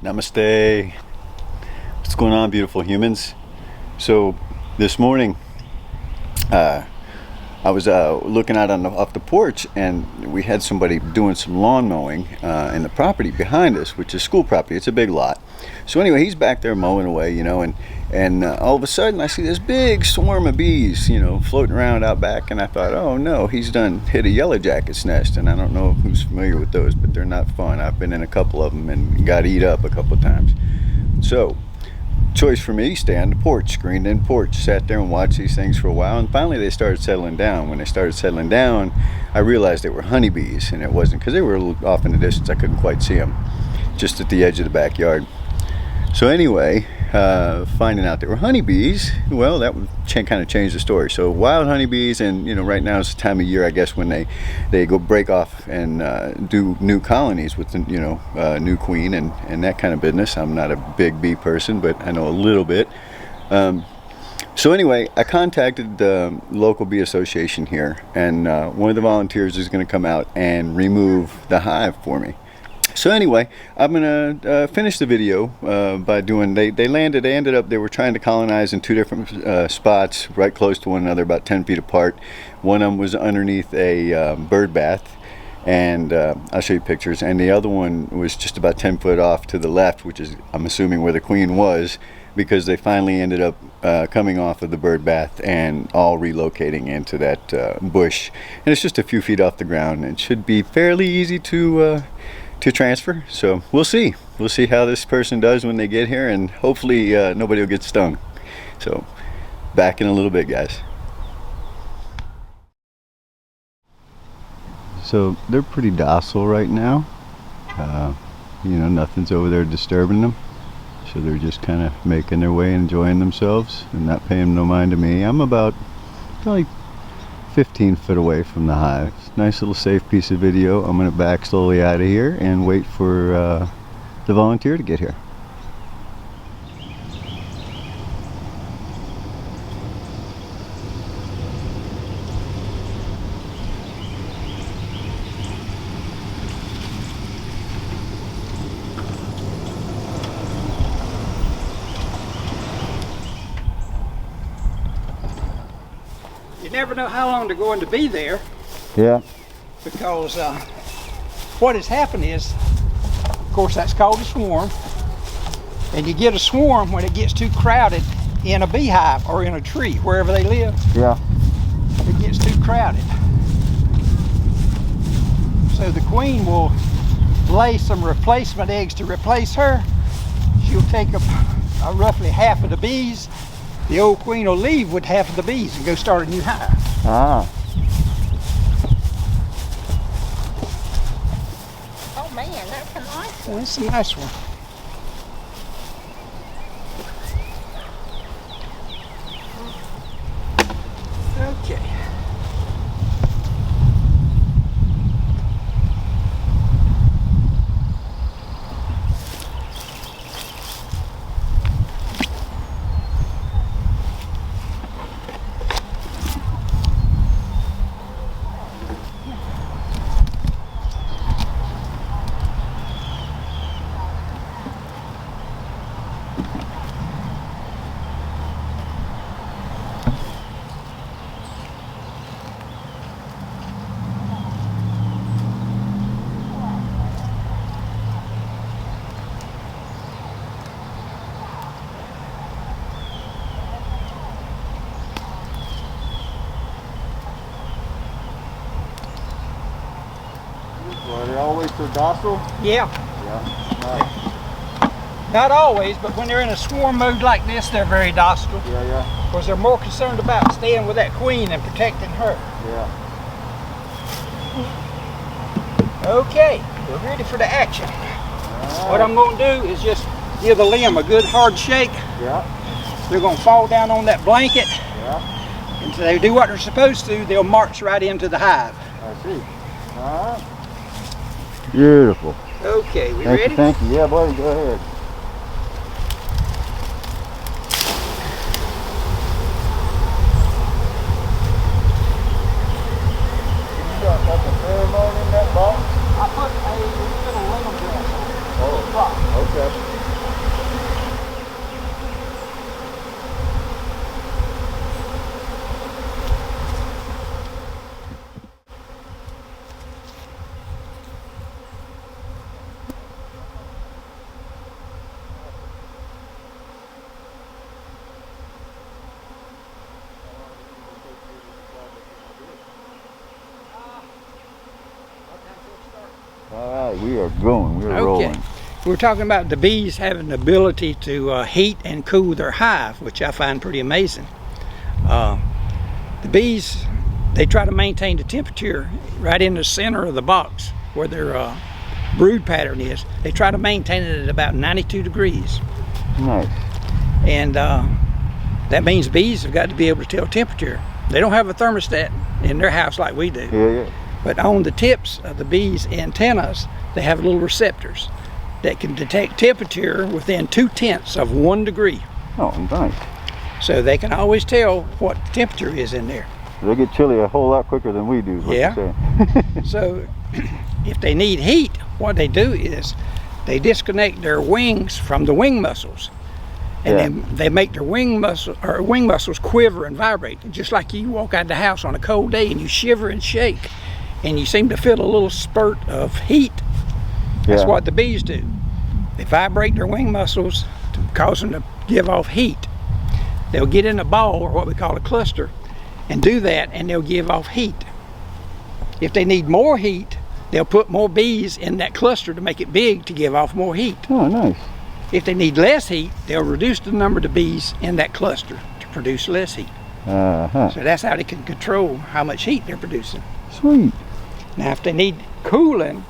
Namaste. What's going on, beautiful humans? So this morning I was looking out off the porch, and we had somebody doing some lawn mowing in the property behind us, which is school property. It's a big lot. So anyway, he's back there mowing away, you know, and all of a sudden I see this big swarm of bees, you know, floating around out back, and I thought, oh no, he's done hit a yellow jacket's nest. And I don't know who's familiar with those, but they're not fun. I've been in a couple of them and got eat up a couple of times. So choice for me, stay on the porch, screened in porch, sat there and watched these things for a while, and finally they started settling down. When they started settling down, I realized they were honeybees, and it wasn't, because they were a little off in the distance. I couldn't quite see them, just at the edge of the backyard. So anyway, finding out they were honeybees, well, that would kind of change the story. So wild honeybees, and you know, right now is the time of year, I guess, when they go break off and do new colonies with the, you know, new queen and that kind of business. I'm not a big bee person, but I know a little bit. So anyway, I contacted the local bee association here, and one of the volunteers is going to come out and remove the hive for me. So anyway, I'm gonna finish the video by doing. They ended up. They were trying to colonize in two different spots, right close to one another, about 10 feet apart. One of them was underneath a bird bath, and I'll show you pictures. And the other one was just about 10 foot off to the left, which is, I'm assuming, where the queen was, because they finally ended up coming off of the bird bath and all relocating into that bush. And it's just a few feet off the ground. It should be fairly easy to transfer. So we'll see how this person does when they get here, and hopefully nobody will get stung. So back in a little bit, guys. So they're pretty docile right now. You know, nothing's over there disturbing them, so they're just kind of making their way, enjoying themselves and not paying no mind to me. I'm about probably 15 foot away from the hive. Nice little safe piece of video. I'm going to back slowly out of here and wait for the volunteer to get here. You never know how long they're going to be there. Yeah. Because what has happened is, of course, that's called a swarm. And you get a swarm when it gets too crowded in a beehive or in a tree, wherever they live. Yeah. It gets too crowded. So the queen will lay some replacement eggs to replace her. She'll take up roughly half of the bees. The old queen will leave with half of the bees and go start a new hive. Ah. Oh man, that's a nice one. That's a nice one. Okay. Are they always so docile? Yeah. Yeah. Not always, but when they're in a swarm mode like this, they're very docile. Yeah. Because they're more concerned about staying with that queen and protecting her. Yeah. Okay, we're ready for the action. Right. What I'm going to do is just give the limb a good hard shake. Yeah. They're going to fall down on that blanket. Yeah. And so they do what they're supposed to, they'll march right into the hive. I see. All right. Beautiful. Okay, we ready? Thank you. Yeah, buddy, go ahead. You got like a pheromone in that box? I put a little lemongrass on it. Oh, okay. we are going. We're rolling. We're talking about the bees having the ability to heat and cool their hive, which I find pretty amazing. The bees, they try to maintain the temperature right in the center of the box where their brood pattern is. They try to maintain it at about 92 degrees. Nice. And that means bees have got to be able to tell temperature. They don't have a thermostat in their house like we do. Yeah. But on the tips of the bees' antennas, they have little receptors that can detect temperature within 0.2 of 1 degree. Oh, nice. So they can always tell what the temperature is in there. They get chilly a whole lot quicker than we do, is what Yeah. you're saying. So if they need heat, what they do is they disconnect their wings from the wing muscles. And then they make their wing muscles quiver and vibrate. Just like you walk out of the house on a cold day and you shiver and shake and you seem to feel a little spurt of heat. That's Yeah. what the bees do. They vibrate their wing muscles to cause them to give off heat. They'll get in a ball, or what we call a cluster, and do that, and they'll give off heat. If they need more heat, they'll put more bees in that cluster to make it big to give off more heat. Oh, nice. If they need less heat, they'll reduce the number of bees in that cluster to produce less heat. Uh-huh. So that's how they can control how much heat they're producing. Sweet. Now if they need cooling,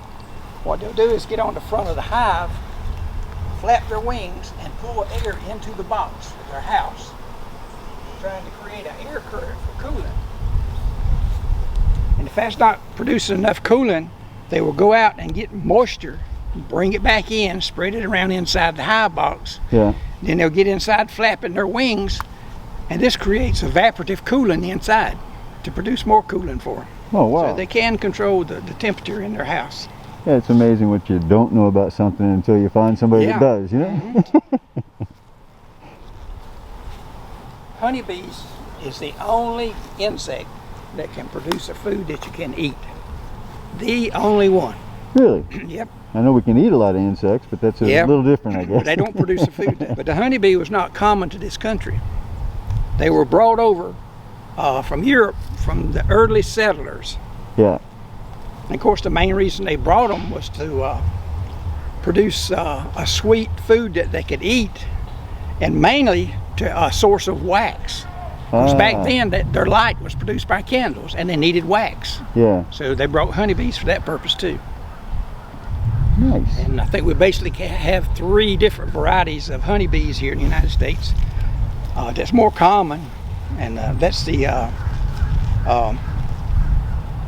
what they'll do is get on the front of the hive, flap their wings, and pull air into the box of their house, trying to create an air current for cooling. And if that's not producing enough cooling, they will go out and get moisture, bring it back in, spread it around inside the hive box. Yeah. Then they'll get inside flapping their wings, and this creates evaporative cooling inside to produce more cooling for them. Oh, wow. So they can control the temperature in their house. Yeah, it's amazing what you don't know about something until you find somebody that does, you know? Honeybees is the only insect that can produce a food that you can eat. The only one. Really? Yep. I know we can eat a lot of insects, but that's a little different, I guess. They don't produce a food. But the honeybee was not common to this country. They were brought over from Europe from the early settlers. Yeah. And of course, the main reason they brought them was to produce a sweet food that they could eat, and mainly to a source of wax. Because back then, their light was produced by candles, and they needed wax. Yeah. So they brought honeybees for that purpose too. Nice. And I think we basically have 3 different varieties of honeybees here in the United States. That's more common, and that's the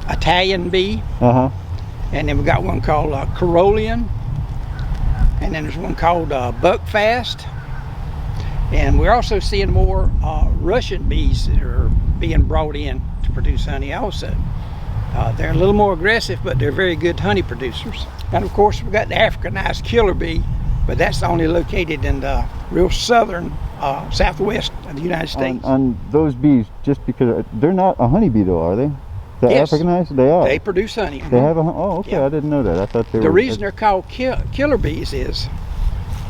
Italian bee, Uh-huh. and then we got one called Carolean, and then there's one called Buckfast, and we're also seeing more Russian bees that are being brought in to produce honey also. They're a little more aggressive, but they're very good honey producers. And of course, we've got the Africanized killer bee, but that's only located in the real southern southwest of the United States. On those bees, just because they're not a honeybee though, are they? The Yes. Africanized? They are. They produce honey. They have a, oh, okay, Yeah. I didn't know that. I thought they were. The reason they're called killer bees is,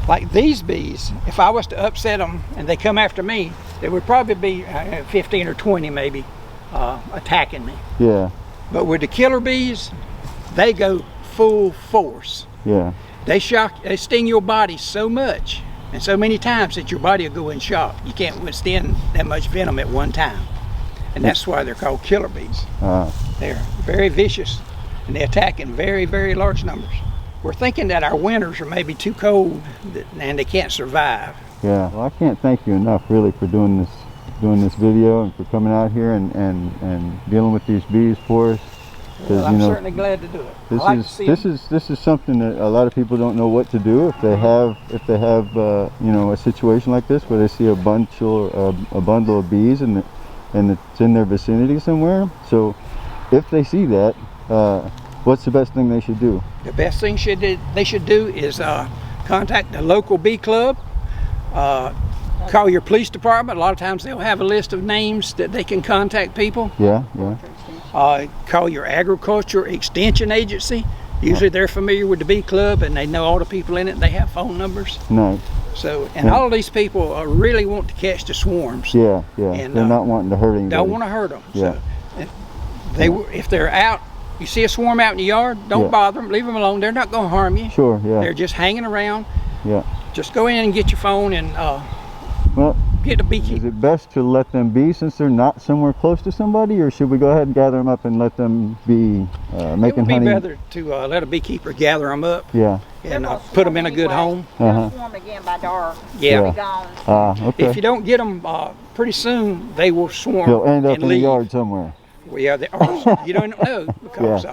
like these bees, if I was to upset them and they come after me, there would probably be 15 or 20 maybe attacking me. Yeah, But with the killer bees, they go full force. yeah. They sting your body so much and so many times that your body will go in shock. You can't withstand that much venom at one time. And that's why they're called killer bees. They're very vicious, and they attack in very, very large numbers. We're thinking that our winters are maybe too cold and they can't survive. Yeah, well, I can't thank you enough really for doing this video and for coming out here and dealing with these bees for us. Well, I'm certainly glad to do it. I like to see This is something that a lot of people don't know what to do if they have you know, a situation like this where they see a bundle of bees and it's in their vicinity somewhere. So if they see that, what's the best thing they should do? The best thing they should do is contact the local bee club, call your police department. A lot of times they'll have a list of names that they can contact people. Yeah. Call your agriculture extension agency. Usually they're familiar with the bee club and they know all the people in it and they have phone numbers. Nice. So, and all of these people really want to catch the swarms. Yeah. And, they're not wanting to hurt anybody. Don't want to hurt them. Yeah. So if they're out You see a swarm out in the yard, don't Yeah. bother them, leave them alone. They're not gonna harm you. Sure, yeah. They're just hanging around. Yeah. Just go in and get your phone and Well, get a is beekeeper. it best to let them be since they're not somewhere close to somebody, or should we go ahead and gather them up and let them be It making would be honey? better to let a beekeeper gather them up Yeah. and put them in a good home. They'll Uh-huh. swarm again by dark. Yeah. They'll Yeah. be gone. Okay. If you don't get them pretty soon, they will swarm They'll end up and in leave. the yard somewhere. Well, yeah, you don't know because Yeah.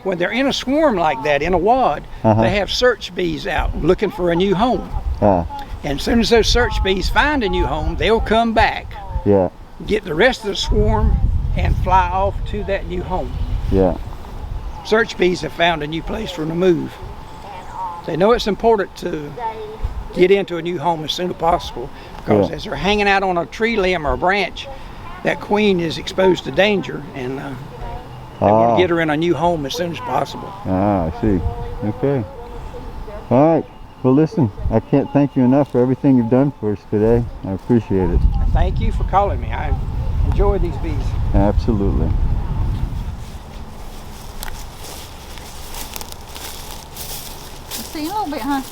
when they're in a swarm like that, in a wad, Uh-huh. they have search bees out looking for a new home. Ah, And as soon as those search bees find a new home, they'll come back, yeah, get the rest of the swarm, and fly off to that new home. yeah, Search bees have found a new place for them to move. They know it's important to get into a new home as soon as possible because Yeah. as they're hanging out on a tree limb or a branch, that queen is exposed to danger, and they want to get her in a new home as soon as possible. I see. Okay. All right. Well, listen, I can't thank you enough for everything you've done for us today. I appreciate it. Thank you for calling me. I enjoy these bees. Absolutely. See you in a little bit, huh?